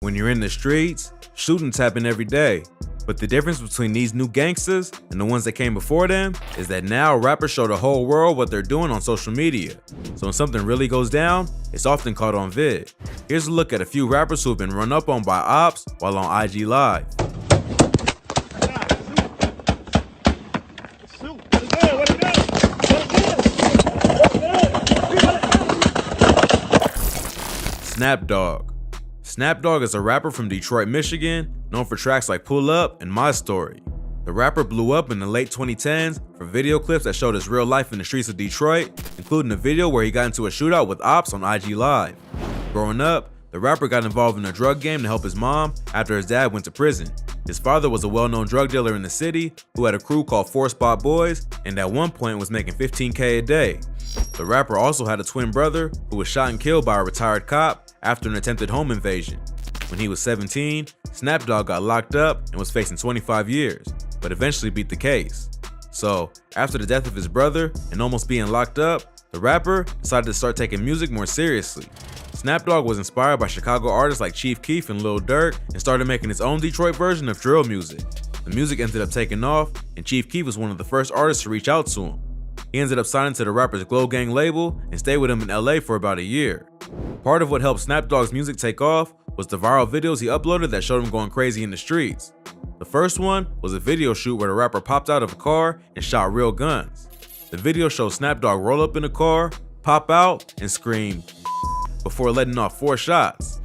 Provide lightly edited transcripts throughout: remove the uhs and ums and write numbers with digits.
When you're in the streets, shootings happen every day. But the difference between these new gangsters and the ones that came before them is that now rappers show the whole world what they're doing on social media. So when something really goes down, it's often caught on vid. Here's a look at a few rappers who have been run up on by ops while on IG Live. Snap Dogg. Snap Dogg is a rapper from Detroit, Michigan, known for tracks like Pull Up and My Story. The rapper blew up in the late 2010s for video clips that showed his real life in the streets of Detroit, including a video where he got into a shootout with ops on IG Live. Growing up, the rapper got involved in a drug game to help his mom after his dad went to prison. His father was a well-known drug dealer in the city who had a crew called 4 Spot Boys and at one point was making $15K a day. The rapper also had a twin brother who was shot and killed by a retired cop after an attempted home invasion. When he was 17, Snap Dogg got locked up and was facing 25 years, but eventually beat the case. So, after the death of his brother and almost being locked up, the rapper decided to start taking music more seriously. Snap Dogg was inspired by Chicago artists like Chief Keef and Lil Durk and started making his own Detroit version of drill music. The music ended up taking off, and Chief Keef was one of the first artists to reach out to him. He ended up signing to the rapper's Glow Gang label and stayed with him in LA for about a year. Part of what helped Snap Dogg's music take off was the viral videos he uploaded that showed him going crazy in the streets. The first one was a video shoot where the rapper popped out of a car and shot real guns. The video shows Snap Dogg roll up in a car, pop out, and scream before letting off 4 shots.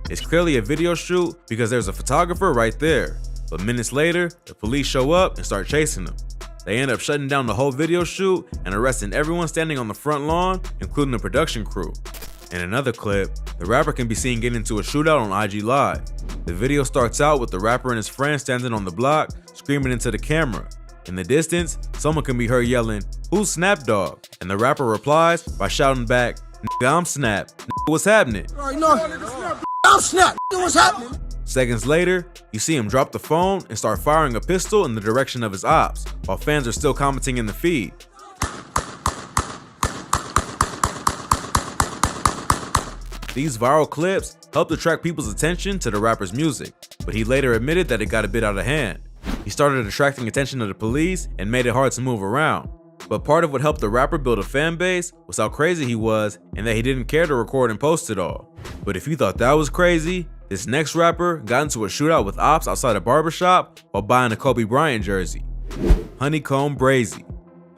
It's clearly a video shoot because there's a photographer right there, but minutes later, the police show up and start chasing him. They end up shutting down the whole video shoot and arresting everyone standing on the front lawn, including the production crew. In another clip, the rapper can be seen getting into a shootout on IG Live. The video starts out with the rapper and his friend standing on the block, screaming into the camera. In the distance, someone can be heard yelling, "Who's Snap Dogg?" And the rapper replies by shouting back, "Nigga, I'm Snap. Nigga, what's happening?" I'm Snap. What's happening? Seconds later, you see him drop the phone and start firing a pistol in the direction of his ops, while fans are still commenting in the feed. These viral clips helped attract people's attention to the rapper's music, but he later admitted that it got a bit out of hand. He started attracting attention to the police and made it hard to move around. But part of what helped the rapper build a fan base was how crazy he was and that he didn't care to record and post it all. But if you thought that was crazy, this next rapper got into a shootout with ops outside a barbershop while buying a Kobe Bryant jersey. Honeycomb Brazy.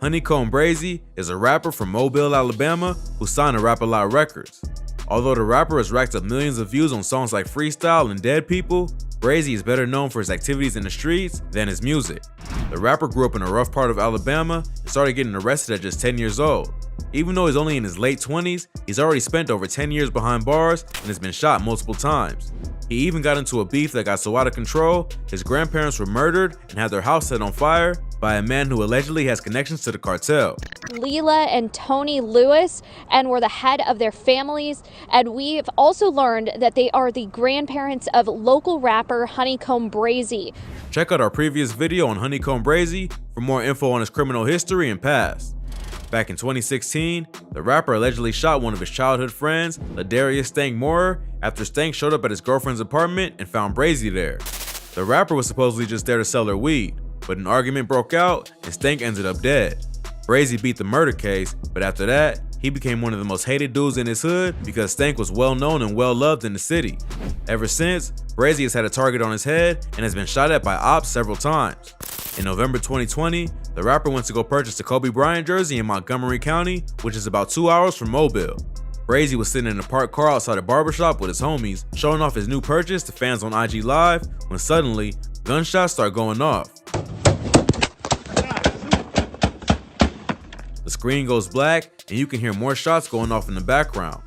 Honeycomb Brazy is a rapper from Mobile, Alabama who signed to Rap-A-Lot Records. Although the rapper has racked up millions of views on songs like Freestyle and Dead People, Brazy is better known for his activities in the streets than his music. The rapper grew up in a rough part of Alabama and started getting arrested at just 10 years old. Even though he's only in his late 20s, he's already spent over 10 years behind bars and has been shot multiple times. He even got into a beef that got so out of control, his grandparents were murdered and had their house set on fire by a man who allegedly has connections to the cartel. Leila and Tony Lewis, and were the head of their families. And we've also learned that they are the grandparents of local rapper Honeycomb Brazy. Check out our previous video on Honeycomb Brazy for more info on his criminal history and past. Back in 2016, the rapper allegedly shot one of his childhood friends, Ladarius Stank Moorer, after Stank showed up at his girlfriend's apartment and found Brazy there. The rapper was supposedly just there to sell her weed, but an argument broke out and Stank ended up dead. Brazy beat the murder case, but after that, he became one of the most hated dudes in his hood because Stank was well known and well loved in the city. Ever since, Brazy has had a target on his head and has been shot at by ops several times. In November 2020, the rapper went to go purchase a Kobe Bryant jersey in Montgomery County, which is about 2 hours from Mobile. Brazy was sitting in a parked car outside a barbershop with his homies, showing off his new purchase to fans on IG Live, when suddenly, gunshots start going off. The screen goes black, and you can hear more shots going off in the background.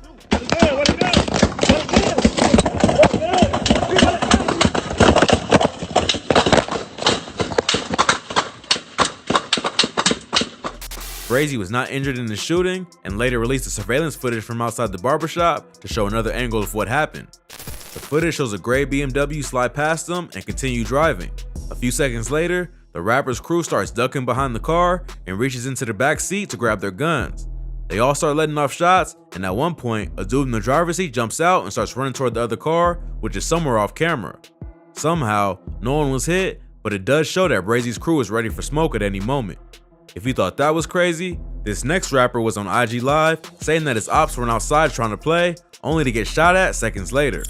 Brazy was not injured in the shooting and later released the surveillance footage from outside the barbershop to show another angle of what happened. The footage shows a gray BMW slide past them and continue driving. A few seconds later, the rapper's crew starts ducking behind the car and reaches into the back seat to grab their guns. They all start letting off shots, and at one point, a dude in the driver's seat jumps out and starts running toward the other car, which is somewhere off camera. Somehow, no one was hit, but it does show that Brazy's crew is ready for smoke at any moment. If you thought that was crazy, this next rapper was on IG Live saying that his ops were outside trying to play, only to get shot at seconds later.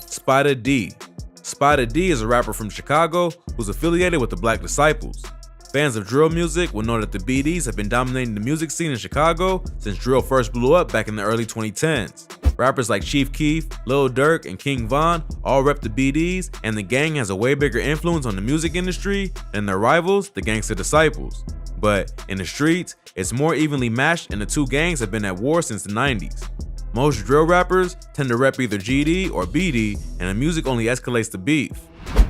Spider D. Spider D is a rapper from Chicago who's affiliated with the Black Disciples. Fans of drill music will know that the BDs have been dominating the music scene in Chicago since drill first blew up back in the early 2010s. Rappers like Chief Keef, Lil Durk, and King Von all rep the BDs, and the gang has a way bigger influence on the music industry than their rivals, the Gangsta Disciples. But in the streets, it's more evenly matched, and the two gangs have been at war since the 90s. Most drill rappers tend to rep either GD or BD, and the music only escalates the beef.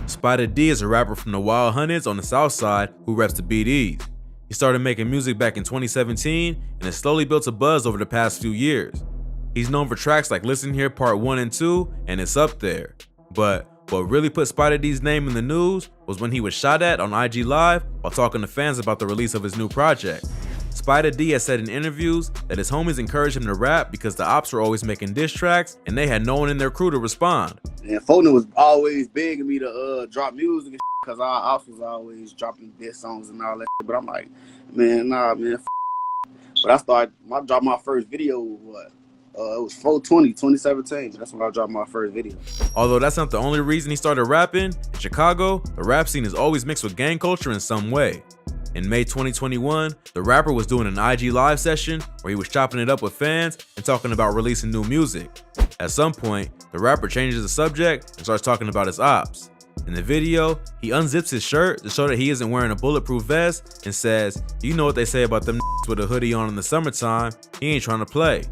Spider D is a rapper from the Wild Hundreds on the south side who reps the BDs. He started making music back in 2017 and has slowly built a buzz over the past few years. He's known for tracks like Listen Here Part 1 and 2, and it's up there. But what really put Spider D's name in the news was when he was shot at on IG Live while talking to fans about the release of his new project. Spider D has said in interviews that his homies encouraged him to rap because the ops were always making diss tracks and they had no one in their crew to respond. And Foden was always begging me to drop music and because our ops was always dropping diss songs and all that shit. But I'm like, man, nah, man. But I dropped my first video, it was 4/20, 2017. That's when I dropped my first video. Although that's not the only reason he started rapping, in Chicago, the rap scene is always mixed with gang culture in some way. In May 2021, the rapper was doing an IG Live session where he was chopping it up with fans and talking about releasing new music. At some point, the rapper changes the subject and starts talking about his ops. In the video, he unzips his shirt to show that he isn't wearing a bulletproof vest and says, "You know what they say about them with a hoodie on in the summertime, he ain't trying to play."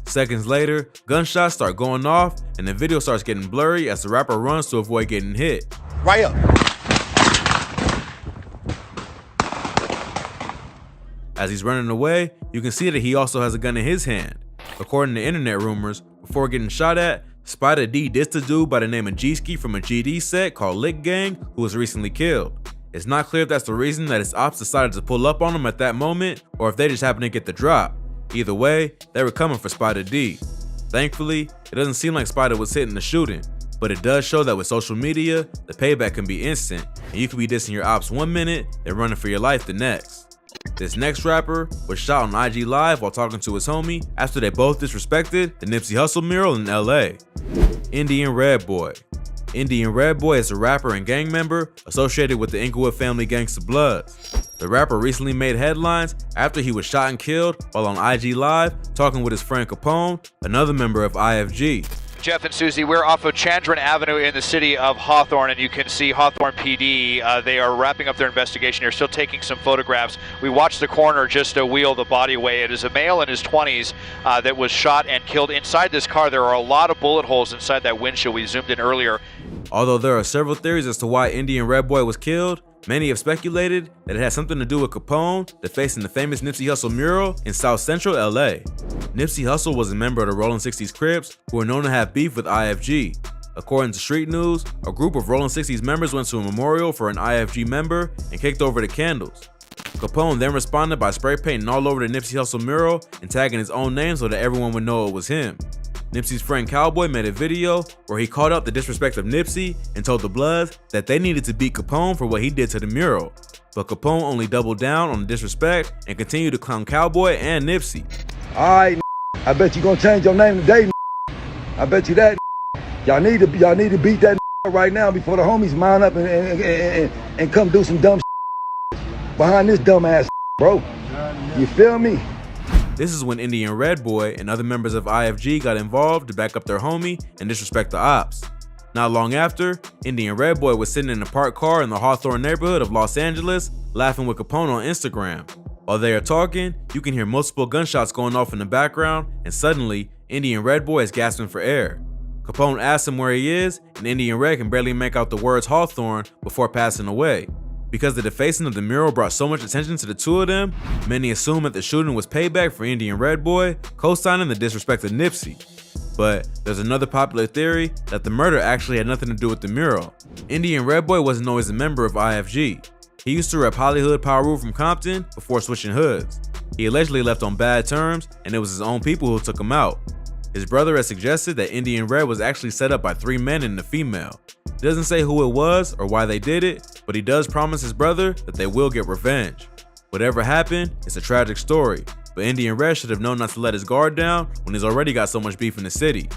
Seconds later, gunshots start going off and the video starts getting blurry as the rapper runs to avoid getting hit. Right up. As he's running away, you can see that he also has a gun in his hand. According to internet rumors, before getting shot at, Spider D dissed a dude by the name of G-Ski from a GD set called Lick Gang who was recently killed. It's not clear if that's the reason that his ops decided to pull up on him at that moment or if they just happened to get the drop. Either way, they were coming for Spider D. Thankfully, it doesn't seem like Spider was hitting the shooting, but it does show that with social media, the payback can be instant, and you could be dissing your ops 1 minute and running for your life the next. This next rapper was shot on IG Live while talking to his homie after they both disrespected the Nipsey Hussle mural in LA. Indian Red Boy. Indian Red Boy is a rapper and gang member associated with the Inglewood family Gangsta Bloods. The rapper recently made headlines after he was shot and killed while on IG Live talking with his friend Capone, another member of IFG. Jeff and Susie, we're off of Chandran Avenue in the city of Hawthorne, and you can see Hawthorne PD. They are wrapping up their investigation. They're still taking some photographs. We watched the coroner just wheel the body away. It is a male in his 20s that was shot and killed. Inside this car, there are a lot of bullet holes inside that windshield. We zoomed in earlier. Although there are several theories as to why Indian Red Boy was killed, many have speculated that it had something to do with Capone defacing the famous Nipsey Hussle mural in South Central LA. Nipsey Hussle was a member of the Rolling 60s Crips who were known to have beef with IFG. According to Street News, a group of Rolling 60s members went to a memorial for an IFG member and kicked over the candles. Capone then responded by spray painting all over the Nipsey Hussle mural and tagging his own name so that everyone would know it was him. Nipsey's friend Cowboy made a video where he called out the disrespect of Nipsey and told the Bloods that they needed to beat Capone for what he did to the mural. But Capone only doubled down on the disrespect and continued to clown Cowboy and Nipsey. Alright, I bet you gonna change your name today. I bet you that. Y'all need to beat that right now before the homies mount up and come do some dumb behind this dumb ass, bro. You feel me? This is when Indian Red Boy and other members of IFG got involved to back up their homie and disrespect the ops. Not long after, Indian Red Boy was sitting in a parked car in the Hawthorne neighborhood of Los Angeles, laughing with Capone on Instagram. While they are talking, you can hear multiple gunshots going off in the background, and suddenly, Indian Red Boy is gasping for air. Capone asks him where he is, and Indian Red can barely make out the words Hawthorne before passing away. Because the defacing of the mural brought so much attention to the two of them, many assume that the shooting was payback for Indian Red Boy, co-signing the disrespect of Nipsey. But there's another popular theory that the murder actually had nothing to do with the mural. Indian Red Boy wasn't always a member of IFG. He used to rep Hollywood Power Rule from Compton before switching hoods. He allegedly left on bad terms, and it was his own people who took him out. His brother has suggested that Indian Red was actually set up by 3 men and a female. He doesn't say who it was or why they did it, but he does promise his brother that they will get revenge. Whatever happened, it's a tragic story, but Indian Red should have known not to let his guard down when he's already got so much beef in the city.